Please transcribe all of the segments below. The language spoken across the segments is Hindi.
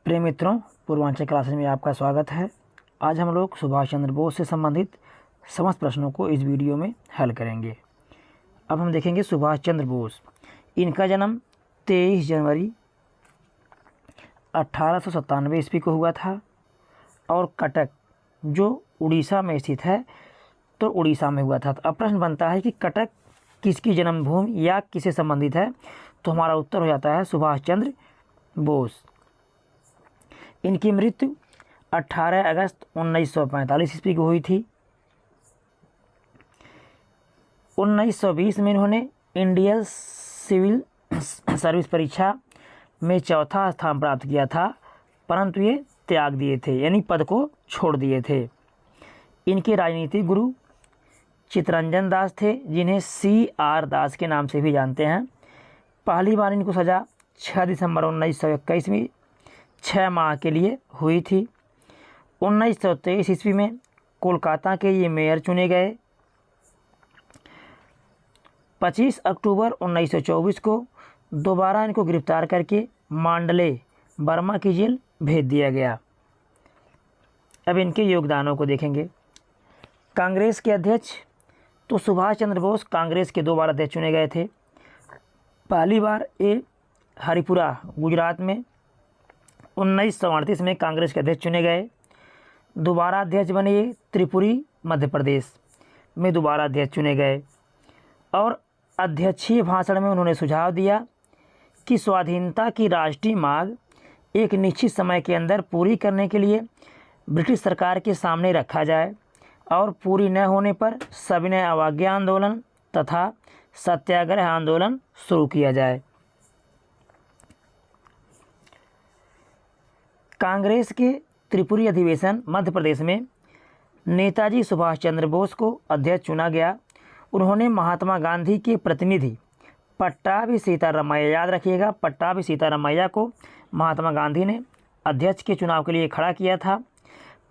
प्रिय मित्रों, पूर्वांचल क्लासेस में आपका स्वागत है। आज हम लोग सुभाष चंद्र बोस से संबंधित समस्त प्रश्नों को इस वीडियो में हल करेंगे। अब हम देखेंगे सुभाष चंद्र बोस। इनका जन्म 23 जनवरी 1897 ईस्वी को हुआ था और कटक जो उड़ीसा में स्थित है तो उड़ीसा में हुआ था। तो अब प्रश्न बनता है कि कटक किसकी जन्मभूमि या किससे संबंधित है, तो हमारा उत्तर हो जाता है सुभाष चंद्र बोस। इनकी मृत्यु 18 अगस्त 1945 ईस्वी को हुई थी। 1920 में इन्होंने इंडियन सिविल सर्विस परीक्षा में चौथा स्थान प्राप्त किया था, परंतु ये त्याग दिए थे, यानी पद को छोड़ दिए थे। इनके राजनीतिक गुरु चित्तरंजन दास थे, जिन्हें CR दास के नाम से भी जानते हैं। पहली बार इनको सज़ा 6 दिसंबर 1921 में 6 माह के लिए हुई थी। 1923 ईस्वी में कोलकाता के ये मेयर चुने गए। 25 अक्टूबर 1924 को दोबारा इनको गिरफ्तार करके मांडले बर्मा की जेल भेज दिया गया। अब इनके योगदानों को देखेंगे। कांग्रेस के अध्यक्ष, तो सुभाष चंद्र बोस कांग्रेस के 2 बार अध्यक्ष चुने गए थे। पहली बार ये हरिपुरा गुजरात में 1938 में कांग्रेस के अध्यक्ष चुने गए। दोबारा अध्यक्ष बने ये त्रिपुरी मध्य प्रदेश में दोबारा अध्यक्ष चुने गए और अध्यक्षीय भाषण में उन्होंने सुझाव दिया कि स्वाधीनता की राष्ट्रीय मांग एक निश्चित समय के अंदर पूरी करने के लिए ब्रिटिश सरकार के सामने रखा जाए और पूरी न होने पर सविनय अवज्ञा आंदोलन तथा सत्याग्रह आंदोलन शुरू किया जाए। कांग्रेस के त्रिपुरी अधिवेशन मध्य प्रदेश में नेताजी सुभाष चंद्र बोस को अध्यक्ष चुना गया। उन्होंने महात्मा गांधी के प्रतिनिधि पट्टाभी सीतारामैया, याद रखिएगा, पट्टाभी सीतारामैया को महात्मा गांधी ने अध्यक्ष के चुनाव के लिए खड़ा किया था,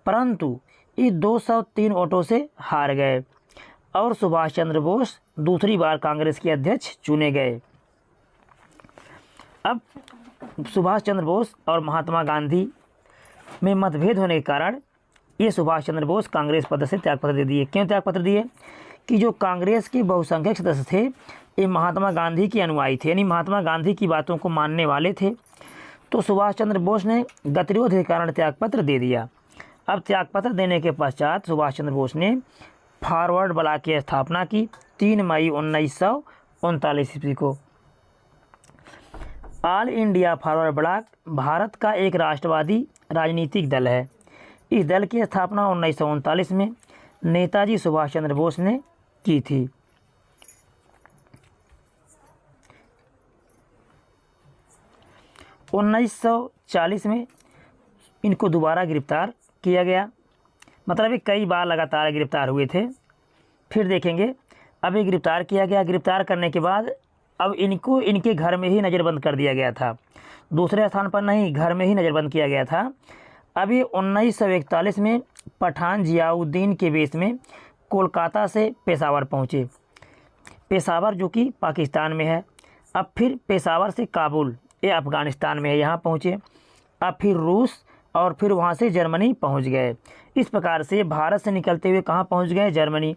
परंतु ये 203 वोटों से हार गए और सुभाष चंद्र बोस दूसरी बार कांग्रेस के अध्यक्ष चुने गए। अब सुभाष चंद्र बोस और महात्मा गांधी में मतभेद होने के कारण ये सुभाष चंद्र बोस कांग्रेस पद से त्यागपत्र दे दिए। क्यों त्यागपत्र दिए? कि जो कांग्रेस के बहुसंख्यक सदस्य थे ये महात्मा गांधी के अनुयायी थे, यानी महात्मा गांधी की बातों को मानने वाले थे। तो सुभाष चंद्र बोस ने गतिरोध के कारण त्यागपत्र दे दिया। अब त्यागपत्र देने के पश्चात सुभाष चंद्र बोस ने फॉरवर्ड ब्लॉक की स्थापना की 3 मई 1939 ईस्वी को। All India forward block Bharat का एक राष्ट्रवादी राजनीतिक दल है। इस दल की स्थापना 1939 में नेताजी सुभाष चंद्र बोस ने की थी। उन्नीस 1940 में इनको दोबारा गिरफ्तार किया गया, मतलब ये कई बार लगातार गिरफ्तार हुए थे। फिर देखेंगे, अब ये गिरफ्तार किया गया। गिरफ्तार करने के बाद अब इनको इनके घर में ही नज़रबंद कर दिया गया था, दूसरे स्थान पर नहीं, घर में ही नज़रबंद किया गया था। अभी 1941 में पठान जियाउद्दीन के बेस में कोलकाता से पेशावर पहुँचे। पेशावर जो कि पाकिस्तान में है। अब फिर पेशावर से काबुल, ये अफ़गानिस्तान में है, यहाँ पहुँचे। अब फिर रूस और फिर वहाँ से जर्मनी पहुँच गए। इस प्रकार से भारत से निकलते हुए कहाँ पहुँच गए? जर्मनी।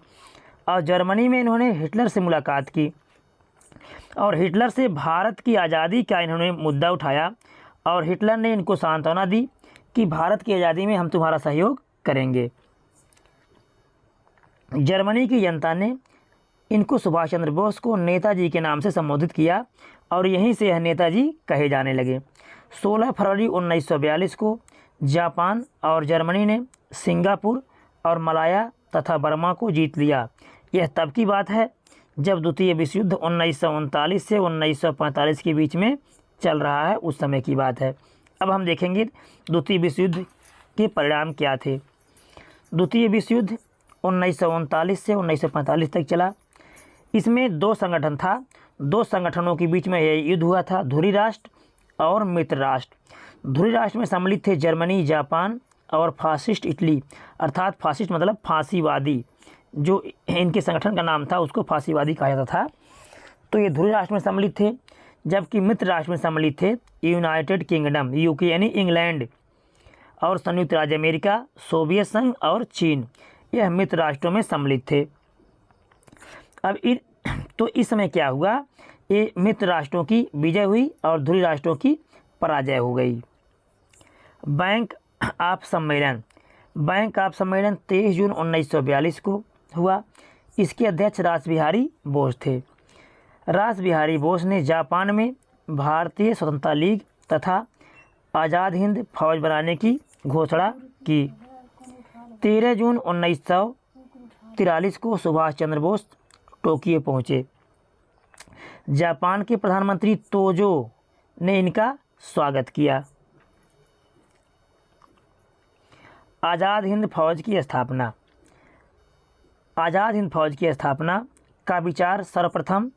और जर्मनी में इन्होंने हिटलर से मुलाकात की और हिटलर से भारत की आज़ादी का इन्होंने मुद्दा उठाया और हिटलर ने इनको सांत्वना दी कि भारत की आज़ादी में हम तुम्हारा सहयोग करेंगे। जर्मनी की जनता ने इनको सुभाष चंद्र बोस को नेताजी के नाम से संबोधित किया और यहीं से यह नेताजी कहे जाने लगे। 16 फरवरी 1942 को जापान और जर्मनी ने सिंगापुर और मलाया तथा बर्मा को जीत लिया। यह तब की बात है जब द्वितीय विश्व युद्ध 1939 से 1945 के बीच में चल रहा है, उस समय की बात है। अब हम देखेंगे द्वितीय विश्व युद्ध के परिणाम क्या थे। द्वितीय विश्व युद्ध 1939 से 1945 तक चला। इसमें 2 संगठन था, 2 संगठनों के बीच में यह युद्ध हुआ था, धुरी राष्ट्र और मित्र राष्ट्र। धुरी राष्ट्र में सम्मिलित थे जर्मनी, जापान और फासिस्ट इटली, अर्थात फासिस्ट मतलब फांसीवादी, जो इनके संगठन का नाम था उसको फांसीवादी कहा जाता था। तो ये धुरी राष्ट्र में सम्मिलित थे। जबकि मित्र राष्ट्र में सम्मिलित थे यूनाइटेड किंगडम यूके यानी इंग्लैंड और संयुक्त राज्य अमेरिका, सोवियत संघ और चीन, यह मित्र राष्ट्रों में सम्मिलित थे। अब तो इस समय क्या हुआ, ये मित्र राष्ट्रों की विजय हुई और ध्रुवीय राष्ट्रों की पराजय हो गई। बैंक ऑफ सम्मेलन 23 जून 1942 को हुआ। इसके अध्यक्ष रासबिहारी बोस थे। रासबिहारी बोस ने जापान में भारतीय स्वतंत्रता लीग तथा आज़ाद हिंद फौज बनाने की घोषणा की। 13 जून 1943 को सुभाष चंद्र बोस टोक्यो पहुँचे। जापान के प्रधानमंत्री तोजो ने इनका स्वागत किया। आज़ाद हिंद फौज की स्थापना का विचार सर्वप्रथम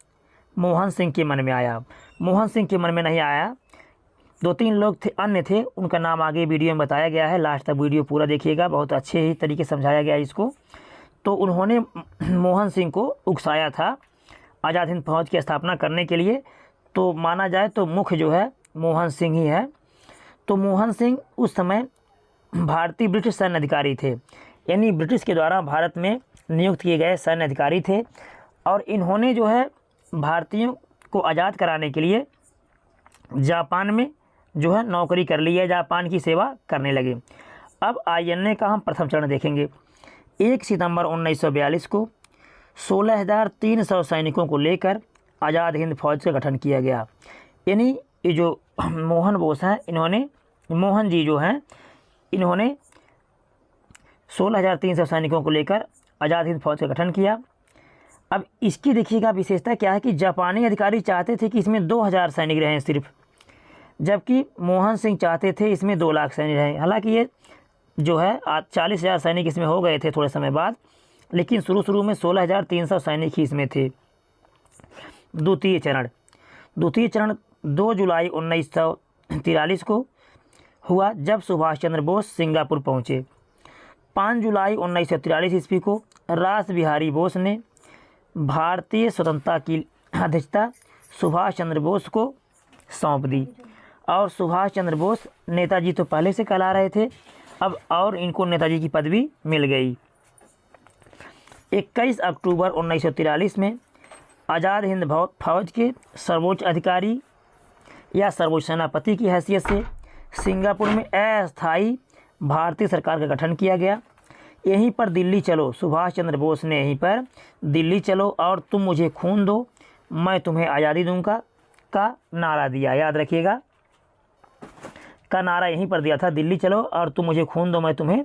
मोहन सिंह के मन में आया। मोहन सिंह के मन में नहीं आया, 2-3 लोग अन्य थे, उनका नाम आगे वीडियो में बताया गया है। लास्ट तक वीडियो पूरा देखिएगा, बहुत अच्छे ही तरीके से समझाया गया इसको। तो उन्होंने मोहन सिंह को उकसाया था आज़ाद हिंद फौज की स्थापना करने के लिए। तो माना जाए तो मुख्य जो है मोहन सिंह ही है। तो मोहन सिंह उस समय भारतीय ब्रिटिश सैन्य अधिकारी थे, यानी ब्रिटिश के द्वारा भारत में नियुक्त किए गए सैन्य अधिकारी थे। और इन्होंने जो है भारतीयों को आज़ाद कराने के लिए जापान में जो है नौकरी कर ली है, जापान की सेवा करने लगे। अब INA का हम प्रथम चरण देखेंगे। 1 सितंबर 1942 को 16,300 सैनिकों को लेकर आज़ाद हिंद फौज का गठन किया गया। यानी ये जो मोहन बोस हैं, मोहन जी जो हैं, इन्होंने 16,300 सैनिकों को लेकर आज़ाद हिंद फौज का गठन किया। अब इसकी देखिएगा विशेषता क्या है कि जापानी अधिकारी चाहते थे कि इसमें 2,000 सैनिक रहें सिर्फ, जबकि मोहन सिंह चाहते थे इसमें 2 लाख सैनिक रहें। हालांकि ये जो है 40,000 सैनिक इसमें हो गए थे थोड़े समय बाद, लेकिन शुरू में 16,300 सैनिक ही इसमें थे। द्वितीय चरण 2 जुलाई 1943 को हुआ, जब सुभाष चंद्र बोस सिंगापुर पहुँचे। 5 जुलाई 1943 ईस्वी को रासबिहारी बोस ने भारतीय स्वतंत्रता की अध्यक्षता सुभाष चंद्र बोस को सौंप दी। और सुभाष चंद्र बोस नेताजी तो पहले से कहला रहे थे, अब और इनको नेताजी की पदवी मिल गई। 21 अक्टूबर 1943 में आज़ाद हिंद फौज के सर्वोच्च अधिकारी या सर्वोच्च सेनापति की हैसियत से सिंगापुर में अस्थायी भारतीय सरकार का गठन किया गया। यहीं पर दिल्ली चलो, सुभाष चंद्र बोस ने यहीं पर दिल्ली चलो और तुम मुझे खून दो, मैं तुम्हें आज़ादी दूंगा का नारा दिया। याद रखिएगा, का नारा यहीं पर दिया था, दिल्ली चलो और तुम मुझे खून दो, मैं तुम्हें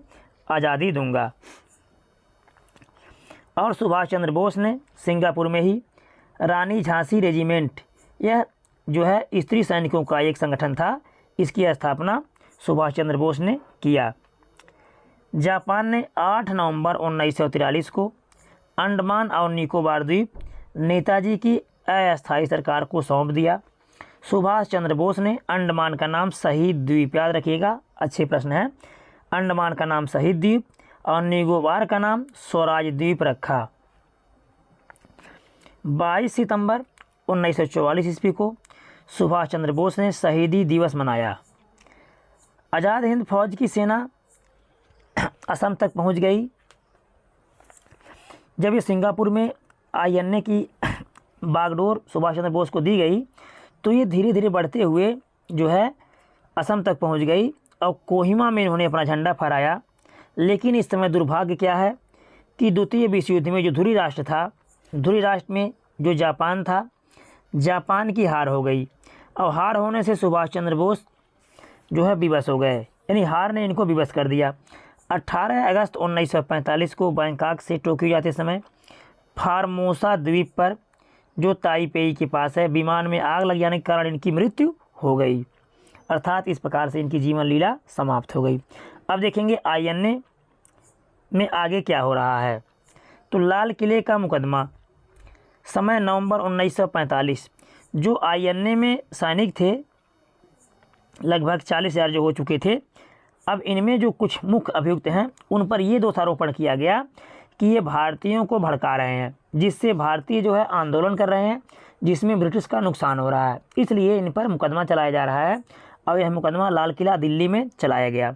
आज़ादी दूंगा। और सुभाष चंद्र बोस ने सिंगापुर में ही रानी झांसी रेजिमेंट, यह जो है स्त्री सैनिकों का एक संगठन था, इसकी स्थापना सुभाष चंद्र बोस ने किया। जापान ने 8 नवंबर 1943 को अंडमान और निकोबार द्वीप नेताजी की अस्थायी सरकार को सौंप दिया। सुभाष चंद्र बोस ने अंडमान का नाम शहीद द्वीप, याद रखिएगा, अच्छे प्रश्न है, अंडमान का नाम शहीद द्वीप और निकोबार का नाम स्वराज द्वीप रखा। 22 सितंबर 1944 ईस्वी को सुभाष चंद्र बोस ने शहीदी दिवस मनाया। आज़ाद हिंद फौज की सेना असम तक पहुंच गई। जब ये सिंगापुर में INA की बागडोर सुभाष चंद्र बोस को दी गई, तो ये धीरे धीरे बढ़ते हुए जो है असम तक पहुंच गई और कोहिमा में इन्होंने अपना झंडा फहराया। लेकिन इस समय दुर्भाग्य क्या है कि द्वितीय विश्व युद्ध में जो ध्रुवीय राष्ट्र था, ध्रुवीय राष्ट्र में जो जापान था, जापान की हार हो गई और हार होने से सुभाष चंद्र बोस जो है विवश हो गए, यानी हार ने इनको विवश कर दिया। 18 अगस्त 1945 को बैंकॉक से टोक्यो जाते समय फार्मोसा द्वीप पर जो ताइपेई के पास है, विमान में आग लग जाने के कारण इनकी मृत्यु हो गई। अर्थात इस प्रकार से इनकी जीवन लीला समाप्त हो गई। अब देखेंगे INA में आगे क्या हो रहा है। तो लाल किले का मुकदमा, समय नवंबर 1945। जो INA में सैनिक थे लगभग 40,000 जो हो चुके थे, अब इनमें जो कुछ मुख्य अभियुक्त हैं उन पर ये दोषारोपण किया गया कि ये भारतीयों को भड़का रहे हैं, जिससे भारतीय जो है आंदोलन कर रहे हैं, जिसमें ब्रिटिश का नुकसान हो रहा है, इसलिए इन पर मुकदमा चलाया जा रहा है और यह मुकदमा लाल किला दिल्ली में चलाया गया।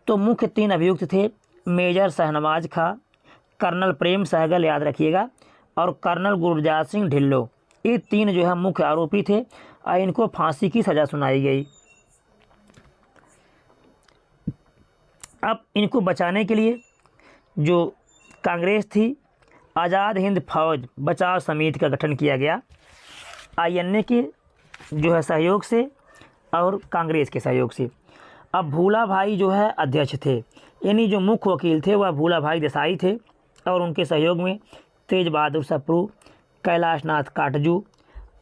तो मुख्य 3 अभियुक्त थे, मेजर शहनवाज खां, कर्नल प्रेम सहगल, याद रखिएगा, और कर्नल गुरजात सिंह ढिल्लो। ये 3 जो है मुख्य आरोपी थे और इनको फांसी की सज़ा सुनाई गई। अब इनको बचाने के लिए जो कांग्रेस थी, आज़ाद हिंद फौज बचाव समिति का गठन किया गया, INA के जो है सहयोग से और कांग्रेस के सहयोग से। अब भूला भाई जो है अध्यक्ष थे, यानी जो मुख्य वकील थे वह भूला भाई देसाई थे, और उनके सहयोग में तेज बहादुर सप्रू, कैलाश नाथ काटजू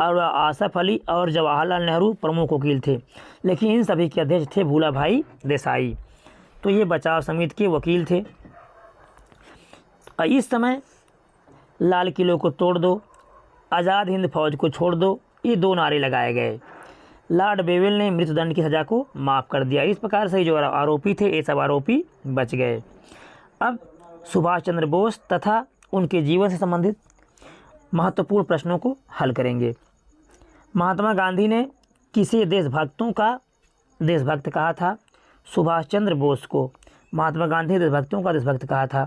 और आसफ अली और जवाहरलाल नेहरू प्रमुख वकील थे, लेकिन इन सभी के अध्यक्ष थे भूला भाई देसाई। तो ये बचाव समिति के वकील थे। इस समय लाल किले को तोड़ दो, आज़ाद हिंद फौज को छोड़ दो, ये 2 नारे लगाए गए। लॉर्ड बेवेल ने मृत्युदंड की सज़ा को माफ़ कर दिया। इस प्रकार से जो आरोपी थे ये सब आरोपी बच गए। अब सुभाष चंद्र बोस तथा उनके जीवन से संबंधित महत्वपूर्ण प्रश्नों को हल करेंगे। महात्मा गांधी ने किसे देशभक्तों का देशभक्त कहा था? सुभाष चंद्र बोस को महात्मा गांधी देशभक्तों का देशभक्त कहा था।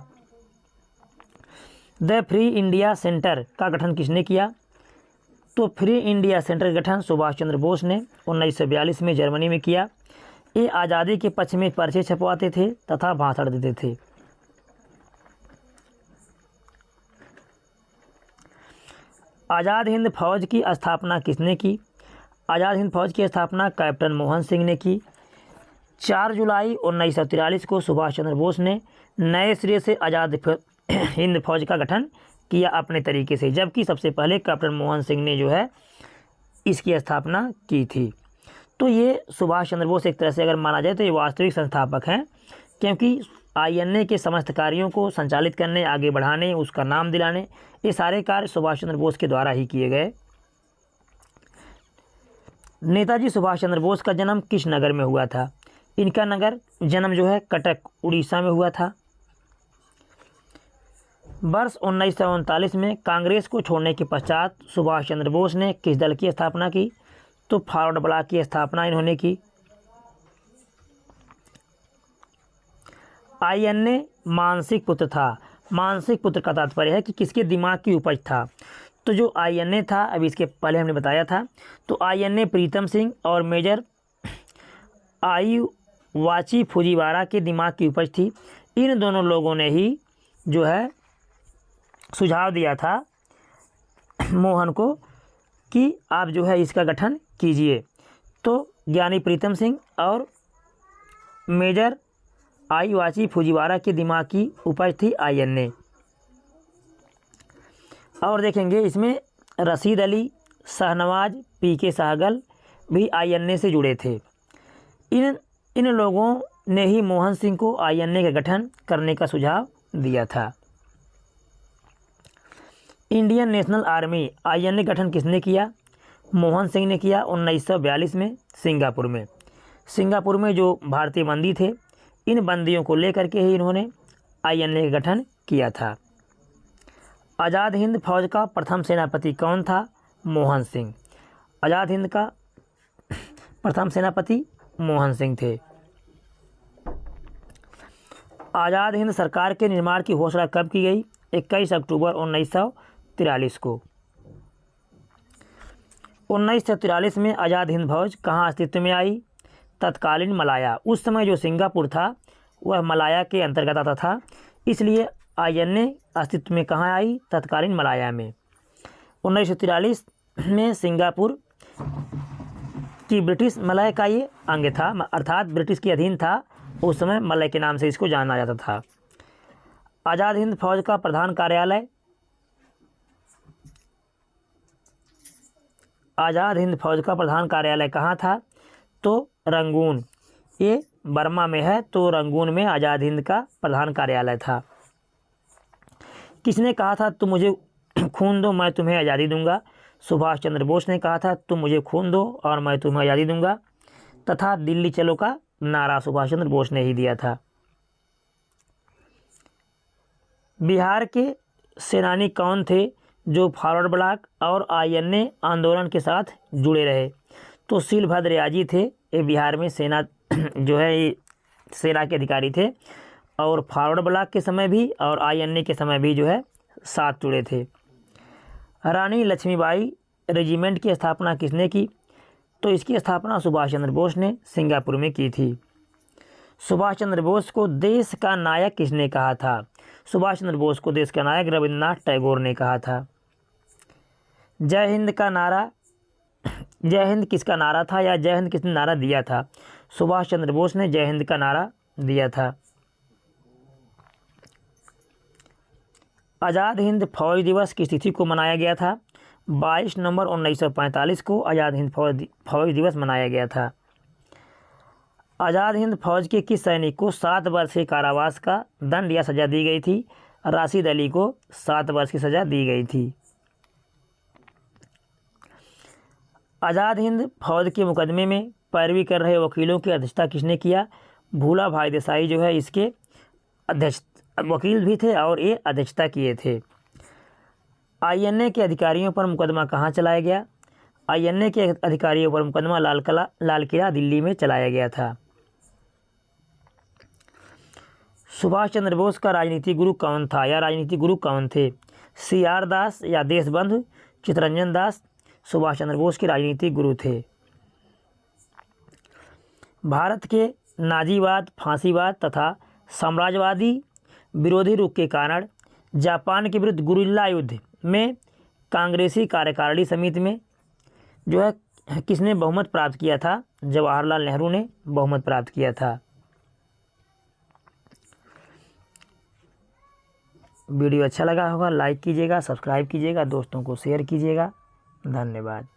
द फ्री इंडिया सेंटर का गठन किसने किया? तो फ्री इंडिया सेंटर का गठन सुभाष चंद्र बोस ने 1942 में जर्मनी में किया। ये आज़ादी के पक्ष में पर्चे छपवाते थे तथा भाषण देते थे। आज़ाद हिंद फौज की स्थापना किसने की? आज़ाद हिंद फौज की स्थापना कैप्टन मोहन सिंह ने की। 4 जुलाई 1943 को सुभाष चंद्र बोस ने नए सिरे से आज़ाद हिंद फौज का गठन किया अपने तरीके से, जबकि सबसे पहले कैप्टन मोहन सिंह ने जो है इसकी स्थापना की थी। तो ये सुभाष चंद्र बोस एक तरह से अगर माना जाए तो ये वास्तविक संस्थापक हैं, क्योंकि INA के समस्त कार्यों को संचालित करने, आगे बढ़ाने, उसका नाम दिलाने, ये सारे कार्य सुभाष चंद्र बोस के द्वारा ही किए गए। नेताजी सुभाष चंद्र बोस का जन्म किस नगर में हुआ था? इनका नगर जन्म जो है कटक उड़ीसा में हुआ था। वर्ष 1939 में कांग्रेस को छोड़ने के पश्चात सुभाष चंद्र बोस ने किस दल की स्थापना की? तो फॉरवर्ड ब्लॉक की स्थापना इन्होंने की। INA मानसिक पुत्र था। मानसिक पुत्र का तात्पर्य है कि किसके दिमाग की उपज था। तो जो INA था, अभी इसके पहले हमने बताया था, तो INA प्रीतम सिंह और मेजर आईवाची फुजीवारा के दिमाग की उपज थी। इन दोनों लोगों ने ही जो है सुझाव दिया था मोहन को कि आप जो है इसका गठन कीजिए। तो ज्ञानी प्रीतम सिंह और मेजर आईवाची फुजीवारा के दिमाग की उपज थी INA। और देखेंगे इसमें रशीद अली, शहनवाज, PK सहगल भी INA से जुड़े थे। इन लोगों ने ही मोहन सिंह को INA का गठन करने का सुझाव दिया था। इंडियन नेशनल आर्मी INA गठन किसने किया? मोहन सिंह ने किया 1942 में सिंगापुर में। सिंगापुर में जो भारतीय बंदी थे, इन बंदियों को लेकर के ही इन्होंने INA का गठन किया था। आज़ाद हिंद फौज का प्रथम सेनापति कौन था? मोहन सिंह। आज़ाद हिंद का प्रथम सेनापति मोहन सिंह थे। आज़ाद हिंद सरकार के निर्माण की घोषणा कब की गई? 21 अक्टूबर 1943 को। 1943 में आज़ाद हिंद फौज कहाँ अस्तित्व में आई? तत्कालीन मलाया। उस समय जो सिंगापुर था वह मलाया के अंतर्गत आता था, इसलिए INA अस्तित्व में कहाँ आई? तत्कालीन मलाया में। 1943 में सिंगापुर की ब्रिटिश मलय का ये अंग था, अर्थात ब्रिटिश के अधीन था। उस समय मलय के नाम से इसको जाना जाता था। आज़ाद हिंद फौज का प्रधान कार्यालय आज़ाद हिंद फौज का प्रधान कार्यालय कहाँ था? तो रंगून। ये बर्मा में है, तो रंगून में आज़ाद हिंद का प्रधान कार्यालय था। किसने कहा था तुम मुझे खून दो मैं तुम्हें आज़ादी दूंगा? सुभाष चंद्र बोस ने कहा था तुम मुझे खून दो और मैं तुम्हें आज़ादी दूंगा, तथा दिल्ली चलो का नारा सुभाष चंद्र बोस ने ही दिया था। बिहार के सेनानी कौन थे जो फॉरवर्ड ब्लॉक और आईएनए आंदोलन के साथ जुड़े रहे? तो शीलभद्र याजी थे, ये बिहार में सेना जो है ये सेना के अधिकारी थे और फॉरवर्ड ब्लॉक के समय भी और आईएनए के समय भी जो है साथ जुड़े थे। रानी लक्ष्मीबाई रेजिमेंट की स्थापना किसने की? तो इसकी स्थापना सुभाष चंद्र बोस ने सिंगापुर में की थी। सुभाष चंद्र बोस को देश का नायक किसने कहा था? सुभाष चंद्र बोस को देश का नायक रविन्द्रनाथ टैगोर ने कहा था। जय हिंद का नारा, जय हिंद किसका नारा था या जय हिंद किसने नारा दिया था? सुभाष चंद्र बोस ने जय हिंद का नारा दिया था। आज़ाद हिंद फौज दिवस किस तिथि को मनाया गया था? 22 नवंबर 1945 को आज़ाद हिंद फौज दिवस मनाया गया था। आज़ाद हिंद फौज के किस सैनिक को 7 वर्ष के कारावास का दंड या सज़ा दी गई थी? राशिद अली को 7 वर्ष की सज़ा दी गई थी। आज़ाद हिंद फौज के मुकदमे में पैरवी कर रहे वकीलों की अध्यक्षता किसने किया? भूला भाई देसाई जो है इसके अध्यक्ष वकील भी थे और ये अध्यक्षता किए थे। आईएनए के अधिकारियों पर मुकदमा कहाँ चलाया गया? आईएनए के अधिकारियों पर मुकदमा लाल किला दिल्ली में चलाया गया था। सुभाष चंद्र बोस का राजनीतिक गुरु कौन था या राजनीतिक गुरु कौन थे? CR दास या देशबंधु चित्तरंजन दास सुभाष चंद्र बोस के राजनीतिक गुरु थे। भारत के नाजीवाद, फांसीवाद तथा साम्राज्यवादी विरोधी रुख के कारण जापान के विरुद्ध गुरिल्ला युद्ध में कांग्रेसी कार्यकारिणी समिति में जो है किसने बहुमत प्राप्त किया था? जवाहरलाल नेहरू ने बहुमत प्राप्त किया था। वीडियो अच्छा लगा होगा लाइक कीजिएगा, सब्सक्राइब कीजिएगा, दोस्तों को शेयर कीजिएगा। धन्यवाद।